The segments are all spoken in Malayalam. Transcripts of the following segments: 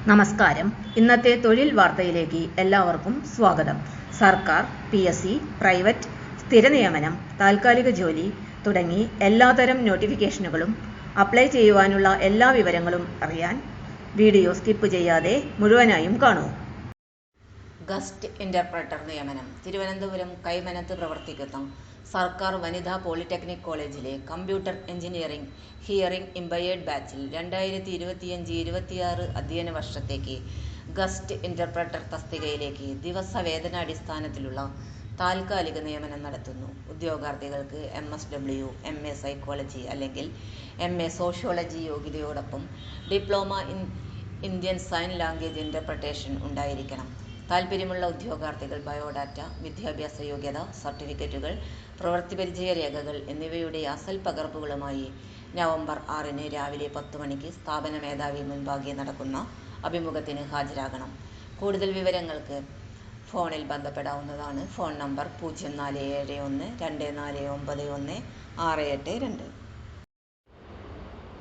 നമസ്കാരം. ഇന്നത്തെ തൊഴിൽ വാർത്തയിലേക്ക് എല്ലാവർക്കും സ്വാഗതം. സർക്കാർ, PSC, പ്രൈവറ്റ്, സ്ഥിര നിയമനം, താൽക്കാലിക ജോലി തുടങ്ങി എല്ലാതരം നോട്ടിഫിക്കേഷനുകളും അപ്ലൈ ചെയ്യുവാനുള്ള എല്ലാ വിവരങ്ങളും അറിയാൻ വീഡിയോ സ്കിപ്പ് ചെയ്യാതെ മുഴുവനായും കാണൂ. ഗസ്റ്റ് ഇന്റർപ്രറ്റർ നിയമനം. തിരുവനന്തപുരം കൈമനത്ത് പ്രവർത്തിക്കുന്ന സർക്കാർ വനിതാ പോളിടെക്നിക് കോളേജിലെ കമ്പ്യൂട്ടർ എഞ്ചിനീയറിംഗ് ഹിയറിംഗ് ഇംപയേർഡ് ബാച്ചിൽ 2025-26 അധ്യയന വർഷത്തേക്ക് ഗസ്റ്റ് ഇന്റർപ്രറ്റർ തസ്തികയിലേക്ക് ദിവസവേതനാടിസ്ഥാനത്തിലുള്ള താൽക്കാലിക നിയമനം നടത്തുന്നു. ഉദ്യോഗാർത്ഥികൾക്ക് MSW, MA സൈക്കോളജി അല്ലെങ്കിൽ MA സോഷ്യോളജി യോഗ്യതയോടൊപ്പം diploma in Indian sign language interpretation ഉണ്ടായിരിക്കണം. താൽപ്പര്യമുള്ള ഉദ്യോഗാർത്ഥികൾ ബയോഡാറ്റ, വിദ്യാഭ്യാസ യോഗ്യത, സർട്ടിഫിക്കറ്റുകൾ, പ്രവൃത്തിപരിചയ രേഖകൾ എന്നിവയുടെ അസൽ പകർപ്പുകളുമായി നവംബർ 6 രാവിലെ 10 മണിക്ക് സ്ഥാപന മേധാവി മുൻപാകെ നടക്കുന്ന അഭിമുഖത്തിന് ഹാജരാകണം. കൂടുതൽ വിവരങ്ങൾക്ക് ഫോണിൽ ബന്ധപ്പെടാവുന്നതാണ്. Phone number 0471-2491-682.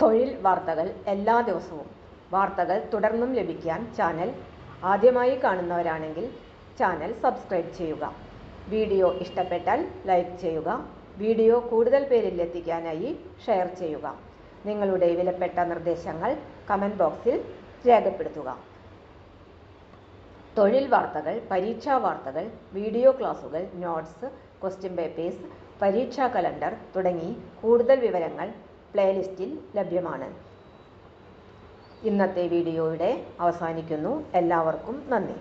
തൊഴിൽ വാർത്തകൾ എല്ലാ ദിവസവും. വാർത്തകൾ തുടർന്നും ലഭിക്കാൻ ചാനൽ ആദ്യമായി കാണുന്നവരാണെങ്കിൽ ചാനൽ സബ്സ്ക്രൈബ് ചെയ്യുക. വീഡിയോ ഇഷ്ടപ്പെട്ടാൽ ലൈക്ക് ചെയ്യുക. വീഡിയോ കൂടുതൽ പേരിൽ എത്തിക്കാനായി ഷെയർ ചെയ്യുക. നിങ്ങളുടെ വിലപ്പെട്ട നിർദ്ദേശങ്ങൾ കമൻറ്റ് ബോക്സിൽ രേഖപ്പെടുത്തുക. തൊഴിൽ വാർത്തകൾ, പരീക്ഷാ വാർത്തകൾ, വീഡിയോ ക്ലാസുകൾ, നോട്ട്സ്, ക്വസ്റ്റ്യൻ പേപ്പേഴ്സ്, പരീക്ഷാ കലണ്ടർ തുടങ്ങി കൂടുതൽ വിവരങ്ങൾ പ്ലേലിസ്റ്റിൽ ലഭ്യമാണ്. ഇന്നത്തെ വീഡിയോയുടെ അവസാനിക്കുന്നു. എല്ലാവർക്കും നന്ദി.